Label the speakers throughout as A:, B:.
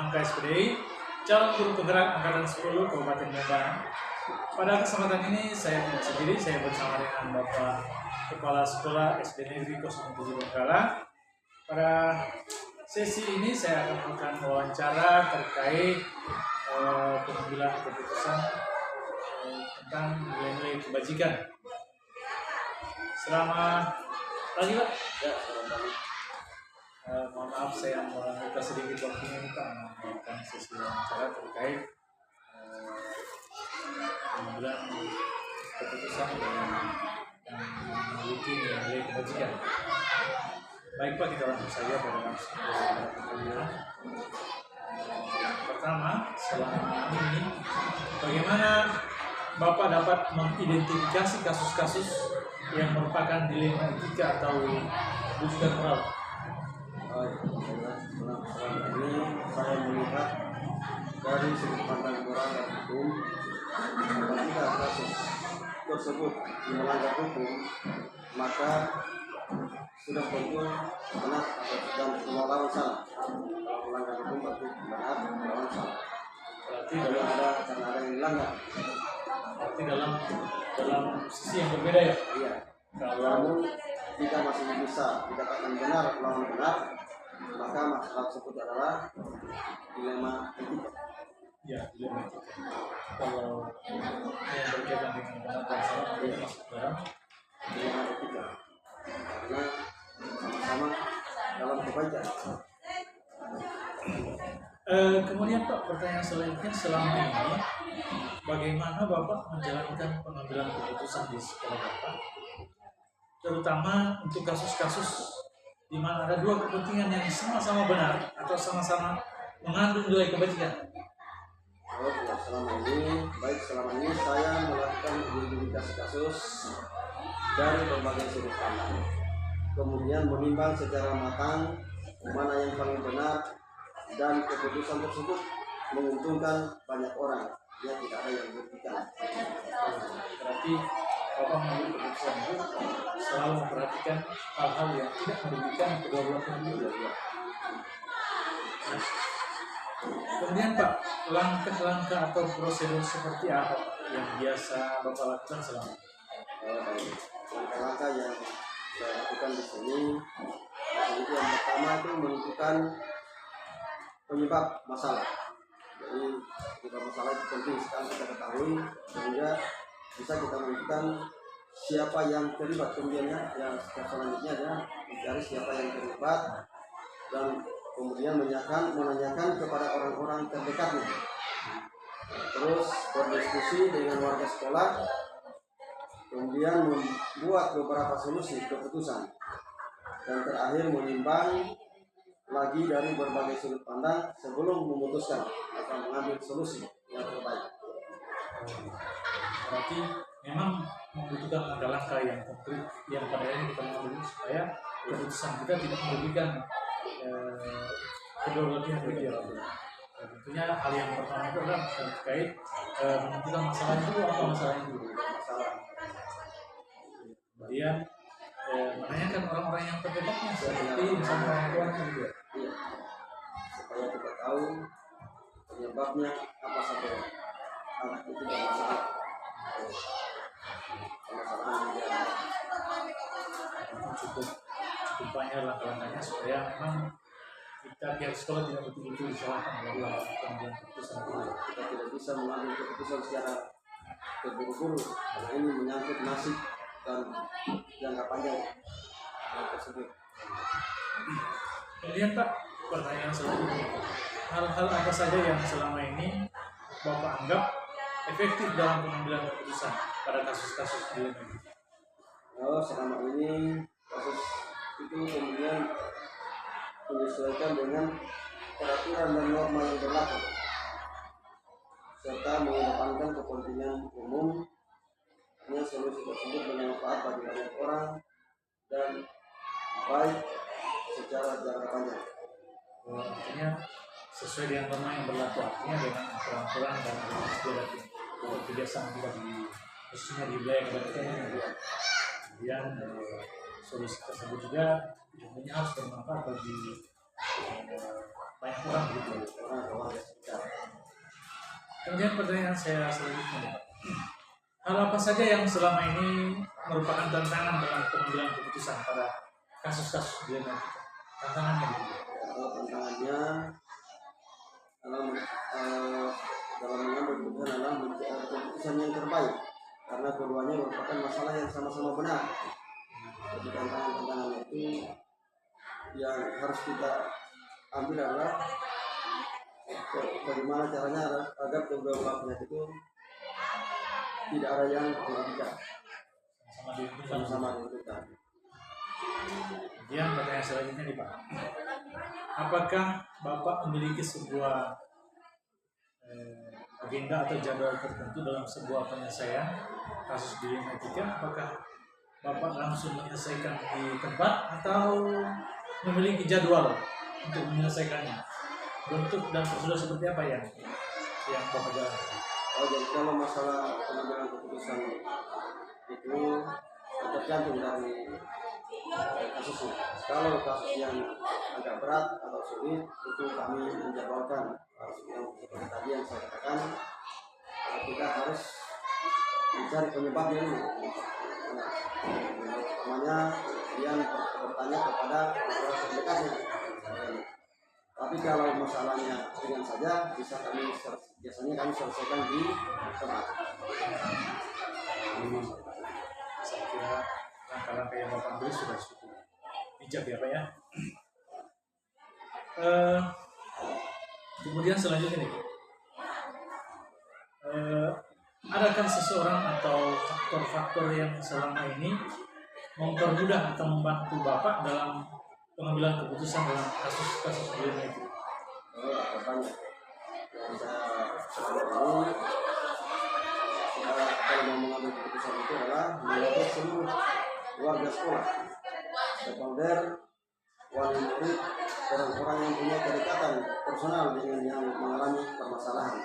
A: Salam KSPDI, calon guru penggerak Angkatan 10 Kabupaten Mobaran. Pada kesempatan ini saya tidak sendiri, saya bersama dengan Bapak Kepala Sekolah SD Negeri 07 Bengkala. Pada sesi ini saya akan melakukan wawancara terkait pengambilan keputusan tentang nilai-nilai kebajikan. Selamat pagi Pak.
B: Ya, selamat pagi.
A: Mohon maaf saya membuka sedikit waktunya Pak melakukan sesi wawancara terkait pengambilan keputusan yang memiliki nilai kebajikan. Baik Pak, kita langsung saja pada pertanyaan. Pertama, selama ini bagaimana Bapak dapat mengidentifikasi kasus-kasus yang merupakan dilema etika atau bujukan moral?
B: Selama ini saya melihat dari sudut pandang moral dan hukum, apabila kasus tersebut melanggar hukum, maka sudah tentu benar dan melawan salah. Kalau melanggar hukum berarti benar, melawan salah.
A: Berarti
B: Kalau karena ada yang dilanggar.
A: berarti dalam sisi yang berbeda ya?
B: Iya.
A: Kalau
B: Namun jika masih bisa dikatakan benar melawan benar, maka masalah tersebut adalah dilema etika.
A: ya dilema etika. Kalau yang berkaitan dengan benar dan salah itu masuk dalam
B: Dilema etika. Karena sama-sama dalam kebaikan.
A: Kemudian Pak, pertanyaan selanjutnya, selama ini bagaimana Bapak menjalankan pengambilan keputusan di sekolah Bapak, terutama untuk kasus-kasus di mana ada dua kepentingan yang sama-sama benar atau sama-sama mengandung nilai kebajikan?
B: Kalau selama ini saya melakukan identifikasi kasus dari berbagai sudut pandang, kemudian menimbang secara matang mana yang paling benar dan keputusan tersebut menguntungkan banyak orang yang tidak ada yang merugikan.
A: Berarti Bapak mengambil keputusan itu selalu memperhatikan hal-hal yang tidak merugikan kedua belah pihak. Kemudian Pak, langkah-langkah atau prosedur seperti apa yang biasa Bapak lakukan selama ini?
B: Langkah-langkah yang saya lakukan di sini, itu yang pertama itu menentukan penyebab masalah. Jadi penyebab masalah itu penting sekali kita ketahui sehingga bisa kita menentukan siapa yang terlibat. Kemudiannya yang selanjutnya adalah mencari siapa yang terlibat dan kemudian menanyakan kepada orang-orang terdekatnya. Terus berdiskusi dengan warga sekolah, kemudian membuat beberapa solusi keputusan, dan terakhir menimbang lagi dari berbagai sudut pandang sebelum memutuskan atau mengambil solusi yang terbaik.
A: Berarti memang membutuhkan langkah-langkah yang konkret yang pada akhirnya kita mengambil supaya keputusan kita tidak merugikan kedua belah pihak begitu ya. Tentunya hal yang pertama itu adalah terkait menentukan masalah itu apa masalah itu. Kemudian menanyakan orang-orang yang terdekatnya seperti misalnya orang tuanya juga.
B: Iya. Supaya kita tahu penyebabnya apa saja. Anak itu bermasalah. Permasalahan yang
A: cukup banyak langkah-langkahnya supaya memang kita pihak sekolah tidak betul-betul disalahkan dalam pengambilan keputusan itu.
B: kita tidak bisa mengambil keputusan secara terburu-buru karena ini menyangkut nasib dan jangka panjang hal tersebut.
A: Kemudian Pak, pertanyaan selanjutnya, hal-hal apa saja yang selama ini Bapak anggap efektif dalam pengambilan keputusan pada kasus-kasus dilema ini?
B: Selama ini kasus itu kemudian menyesuaikan dengan peraturan dan norma yang berlaku serta mengedepankan kepentingan umum. Solusi tersebut bermanfaat bagi banyak orang dan baik secara jangka panjang.
A: Artinya sesuai dengan norma yang berlaku, artinya dengan aturan-aturan dan kebiasaan kita khususnya di wilayah kabupaten ini. Kemudian solusi tersebut juga tentunya harus bermanfaat bagi banyak orang gitu.
B: orang atau warga sekitar.
A: Kemudian pertanyaan saya selanjutnya, hal apa saja yang selama ini merupakan tantangan dalam pengambilan keputusan pada kasus-kasus dilematika? Tantangannya gitu.
B: Kalau tantangannya dalam dalam mengambil keputusan adalah mencari keputusan yang terbaik, karena keduanya merupakan masalah yang sama-sama benar. Jadi tantangan-tantangan itu yang harus kita ambil adalah bagaimana caranya agar kedua belah pihak itu tidak ada yang merugikan, sama-sama diuntungkan.
A: Kemudian pertanyaan selanjutnya nih Pak, apakah Bapak memiliki sebuah agenda atau jadwal tertentu dalam sebuah penyelesaian kasus dilematika? Apakah Bapak langsung menyelesaikan di tempat atau memiliki jadwal untuk menyelesaikannya? Bentuk dan prosedur seperti apa yang Bapak jalankan?
B: Oh, jadi kalau masalah pengambilan keputusan itu tergantung dari kasusnya. Kalau kasus yang agak berat atau sulit itu kami menjadwalkan yang seperti tadi yang saya katakan, kita harus mencari penyebabnya dulu. Namanya yang bertanya kepada orang terdekatnya. Tapi kalau masalahnya ringan saja, biasanya kami selesaikan di tempat.
A: Saya kira langkah-langkah yang Bapak ambil sudah cukup bijak ya Pak ya. Kemudian selanjutnya nih, adakah seseorang atau faktor-faktor yang selama ini mempermudah atau membantu Bapak dalam pengambilan keputusan dalam kasus-kasus sebelumnya itu?
B: Banyak. Yang saya tahu kalau mau mengambil keputusan itu adalah melibatkan seluruh warga sekolah, stakeholder, wali murid, orang-orang yang punya kedekatan personal dengan yang mengalami permasalahan.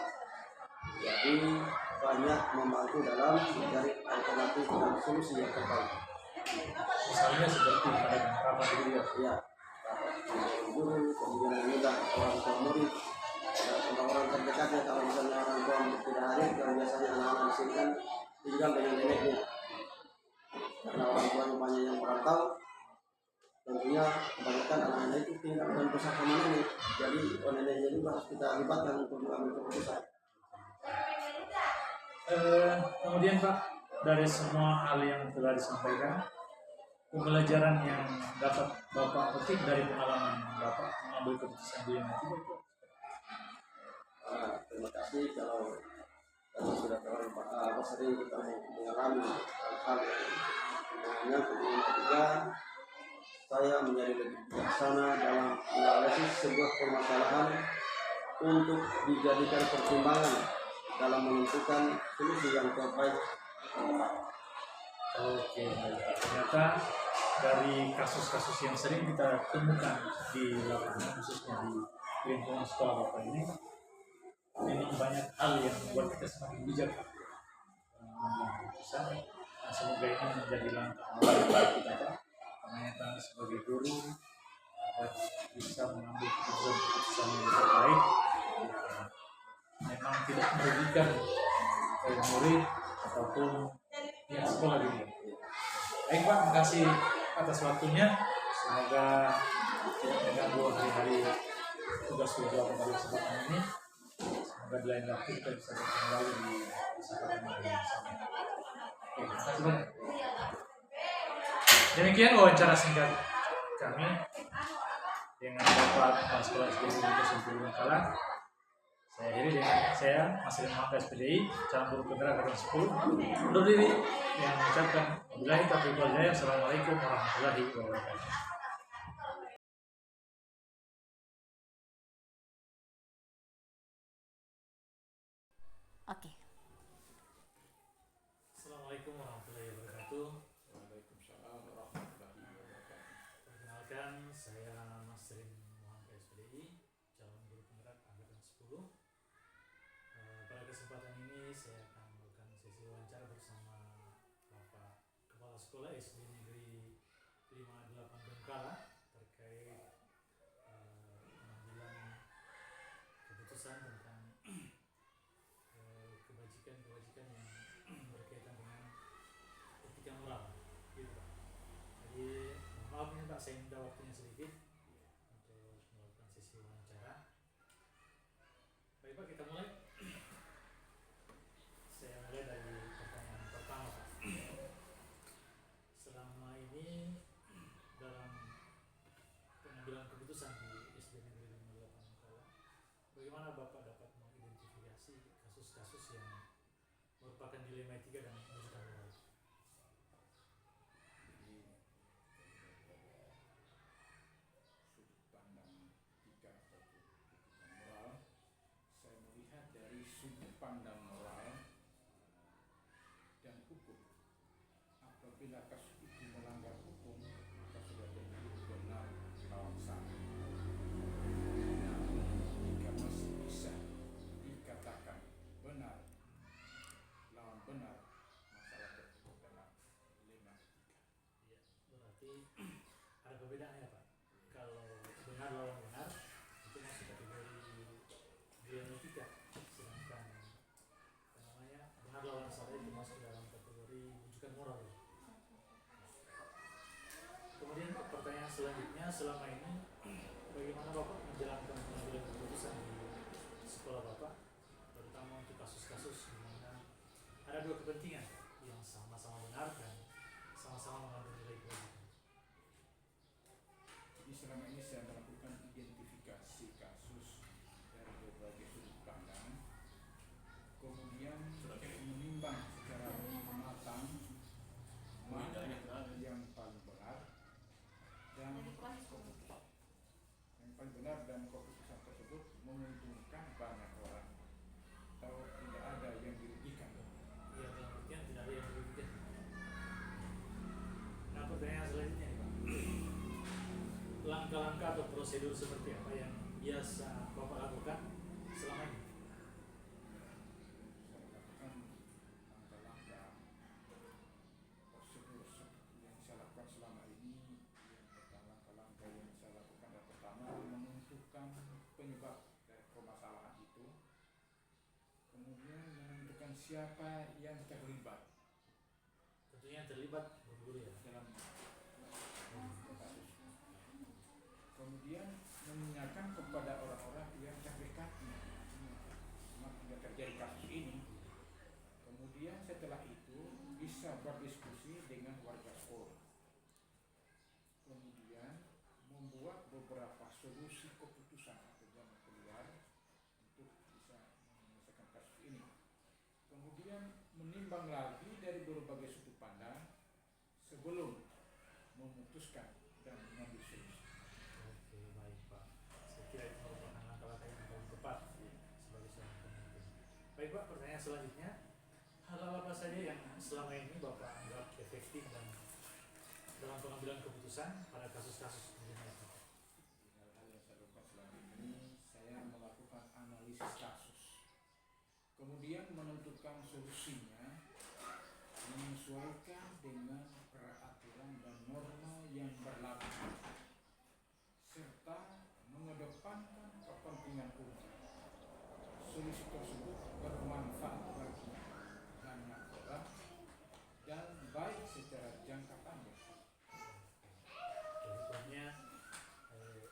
B: Jadi banyak membantu dalam mencari alternatif dan solusi yang terbaik.
A: Misalnya seperti pada rapat itu
B: Ya, guru, kemudian mengundang orang tua murid, dan orang-orang terdekatnya. Kalau misalnya orang tua murid tidak hadir, dan biasanya anak-anak di sini kan tinggal dengan neneknya. Karena orang tuanya banyak yang merantau, tentunya kebanyakan anak-anak itu tinggal dan besar sama nenek. Jadi neneknya juga harus kita libatkan untuk mengambil keputusan.
A: Kemudian Pak, dari semua hal yang telah disampaikan, pembelajaran yang dapat Bapak petik dari pengalaman Bapak mengambil keputusan di nanti itu?
B: Terima kasih kalau sudah sering kita mengalami hal-hal yang kedua, saya menjadi lebih bijaksana dalam menganalisis sebuah permasalahan untuk dijadikan pertimbangan dalam menentukan solusi yang terbaik.
A: Oke, ternyata dari kasus-kasus yang sering kita temukan di lapangan, khususnya di lingkungan sekolah Bapak ini, memang banyak hal yang membuat kita semakin bijak mengambil keputusan. Nah, semoga ini menjadi langkah awal kita Pak, ternyata sebagai guru agar bisa mengambil keputusan yang terbaik, memang tidak merugikan murid ataupun pihak sekolah gitu. Baik Pak, terima kasih atas waktunya. Semoga tidak mengganggu hari-hari tugas Bapak pada kesempatan ini. Semoga di lain waktu kita bisa bertemu lagi di kesempatan yang sama. Oke, terima kasih banyak. Demikian wawancara singkat kami dengan Bapak Kepala Sekolah SD Negeri 10 Bengkala. Saya akhiri dengan saya Mas Muhammad SPDI, calon guru penggerak angkatan 10. Undur diri yang mengucapkan wabillahi taufiq wal hidayah. Assalamualaikum warahmatullahi wabarakatuh.
C: Oke.
A: Assalamualaikum warahmatullahi wabarakatuh.
D: Waalaikumsalam warahmatullahi wabarakatuh.
A: Perkenalkan, saya Mas Muhammad SPDI, calon guru penggerak angkatan 10. Pada kesempatan ini saya akan melakukan sesi wawancara bersama Bapak Kepala Sekolah SD Negeri 58 Bengkala terkait pengambilan pendidikan yang berkaitan dengan etika moral, gitu Pak. Jadi mohon maaf nih Pak, saya minta waktunya sedikit untuk melakukan sesi wawancara. Baik Pak, kita mulai. Saya mulai dari pertanyaan pertama Pak. Selama ini dalam pengambilan keputusan di SD Negeri 58 Mangkala, bagaimana Bapak dapat mengidentifikasi kasus-kasus yang merupakan dilema etika dan rujukan moral?
D: Jadi sudut pandang etika atau kedudukan moral, saya melihat dari sudut pandang moral dan hukum. Apabila kasus itu melanggar hukum, maka sudah tentu benar lawan salah. Namun jika masih bisa dikatakan benar lawan benar, masalah tersebut adalah dilema etika.
A: Ya, berarti ada perbedaan ya Pak. Kalau benar lawan benar itu masuk kategori dilema etika, sedangkan apa namanya benar lawan salah itu masuk dalam kategori rujukan moral. Kemudian Pak, pertanyaan selanjutnya, selama ini bagaimana Bapak menjalankan pengambilan keputusan di sekolah Bapak, terutama untuk kasus-kasus di mana ada dua kepentingan yang sama-sama benar dan sama-sama mengandung nilai kewajiban.
D: Jadi selama ini saya melakukan identifikasi kasus dari berbagai sudut pandang, kemudian menimbang secara matang mana yang paling benar dan keputusan tersebut menguntungkan banyak orang atau tidak ada yang dirugikan.
A: Ya, dalam artian tidak ada yang dirugikan. Nah, pertanyaan selanjutnya nih Pak, langkah-langkah atau prosedur seperti apa yang biasa Bapak lakukan selama ini?
D: Saya lakukan langkah-langkah prosedur yang saya lakukan selama ini. Yang pertama, langkah-langkah yang saya lakukan yang pertama menentukan penyebab dari permasalahan itu, kemudian menentukan siapa yang terlibat
A: Tentunya yang terlibat guru-guru ya.
D: dalam kasus, kemudian menanyakan kepada orang-orang yang terdekatnya tidak terjadi kasus ini. Kemudian setelah itu bisa berdiskusi dengan warga sekolah, kemudian membuat beberapa solusi keputusan atau jalan keluar untuk bisa menyelesaikan kasus ini. Kemudian menimbang lagi dari berbagai sudut pandang sebelum memutuskan dan mengambil solusi.
A: Oke, baik Pak. Saya kira itu merupakan langkah-langkah yang paling tepat sebagai seorang pemimpin. Baik Pak, pertanyaan selanjutnya, hal-hal apa saja yang selama ini Bapak anggap efektif dan dalam pengambilan keputusan pada kasus-kasus dilema etika?
D: Hal-hal yang saya lakukan selama ini, saya melakukan analisis kasus, kemudian menentukan solusinya menyesuaikan dengan peraturan dan norma yang berlaku, serta mengedepankan kepentingan umum. Solusi tersebut bermanfaat bagi banyak orang dan baik secara jangka panjang.
A: Jadi pokoknya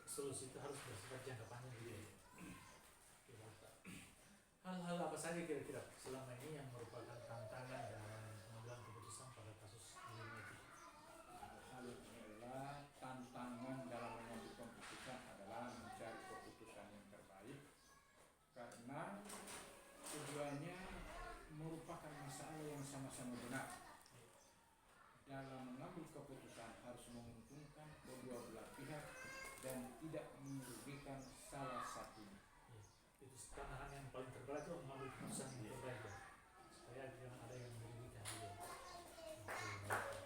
A: solusi itu harus bersifat jangka panjang gitu ya. Oke, Bapak. Hal-hal apa saja kira-kira selama ini yang merupakan tantangan dalam pengambilan keputusan pada kasus dilema etika?
D: Hal ini adalah tantangan dalam mengambil keputusan adalah mencari keputusan yang terbaik, karena keduanya merupakan masalah yang sama-sama benar. Dalam mengambil keputusan harus menguntungkan kedua belah pihak dan tidak merugikan salah satunya.
A: Ya, itu tantangan yang paling terberat itu mengambil keputusan yang terbaik ya, supaya jangan ada yang merugikan juga. Oke, baik.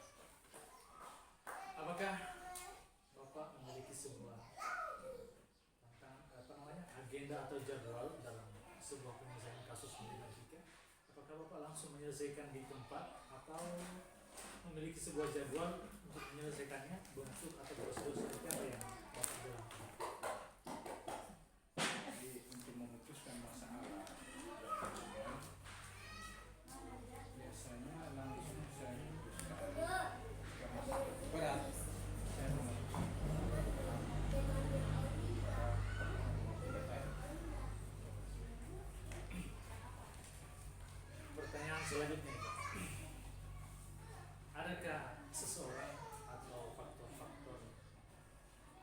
A: Apakah Bapak memiliki sebuah agenda atau jadwal dalam sebuah penyelesaian kasus dilema etika? Apakah Bapak langsung menyelesaikan di tempat atau memiliki sebuah jadwal untuk menyelesaikannya, bentuk atau prosedur seperti apa yang Bapak jalankan?
D: Jadi untuk memutuskan masalah, kemudian
A: selanjutnya Pak, adakah seseorang atau faktor-faktor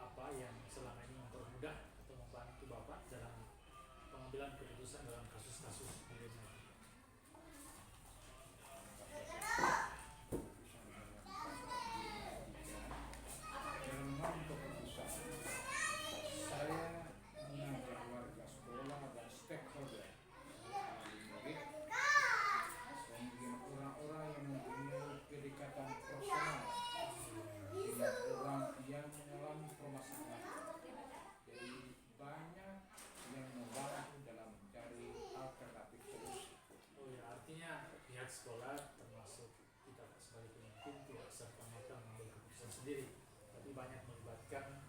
A: apa yang selama ini mempermudah atau membantu Bapak dalam pengambilan keputusan dalam kasus-kasus dilema?
D: Dalam hal keputusan, saya mengajak warga sekolah dan stakeholder, murid, kemudian orang-orang yang mempunyai kedekatan personal dengan orang yang mengalami permasalahan. Jadi banyak yang membantu dalam mencari alternatif solusi.
A: Oh ya, artinya pihak sekolah termasuk kita sebagai pemimpin tidak serta-merta mengambil keputusan sendiri, tapi banyak melibatkan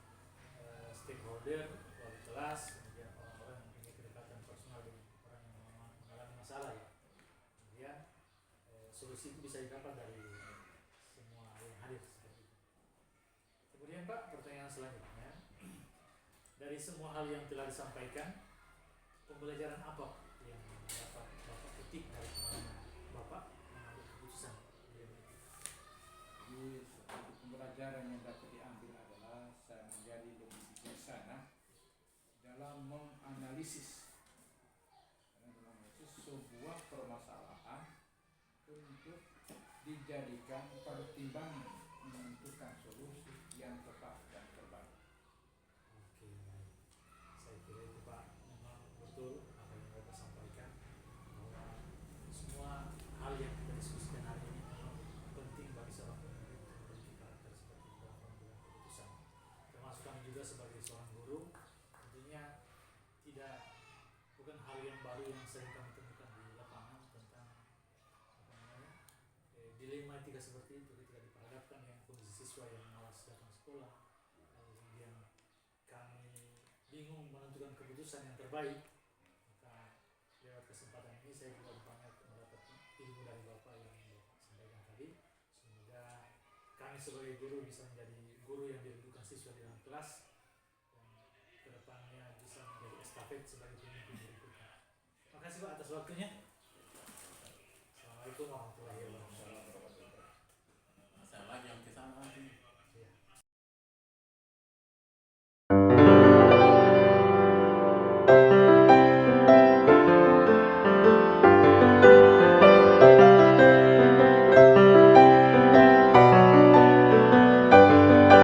A: stakeholder, wali kelas, kemudian orang-orang yang punya kedekatan personal dengan orang yang mengalami masalah ya. Kemudian solusi itu bisa didapat dari semua yang hadir seperti itu. Kemudian Pak, pertanyaan selanjutnya, dari semua hal yang telah disampaikan, pembelajaran apa yang dapat Bapak petik dari pengalaman Bapak mengambil keputusan?
D: Jadi satu pembelajaran yang dapat diambil adalah saya menjadi lebih bijaksana dalam menganalisis sebuah permasalahan untuk dijadikan pertimbangan menentukan solusi yang tepat dan terbaik.
A: Oke, baik. Saya kira itu Pak, memang betul apa yang Bapak sampaikan, bahwa semua hal yang kita diskusikan hari ini memang penting bagi seorang pemimpin untuk memiliki karakter seperti itu dalam pengambilan keputusan. Termasuk kami juga sebagai seorang guru, tentunya bukan hal yang baru yang sering kami temukan di lapangan tentang dilema etika seperti itu ketika diperhadapkan dengan kondisi siswa yang malas datang sekolah, kemudian kami bingung menentukan keputusan yang terbaik. Maka lewat kesempatan ini saya juga banyak mendapat ilmu dari Bapak yang Bapak sampaikan tadi. Semoga kami sebagai guru bisa menjadi guru yang dirindukan siswa di dalam kelas dan kedepannya bisa menjadi estafet sebagai pemimpin berikutnya. Terima kasih Pak atas waktunya. Assalamualaikum warahmatullahi wabarakatuh.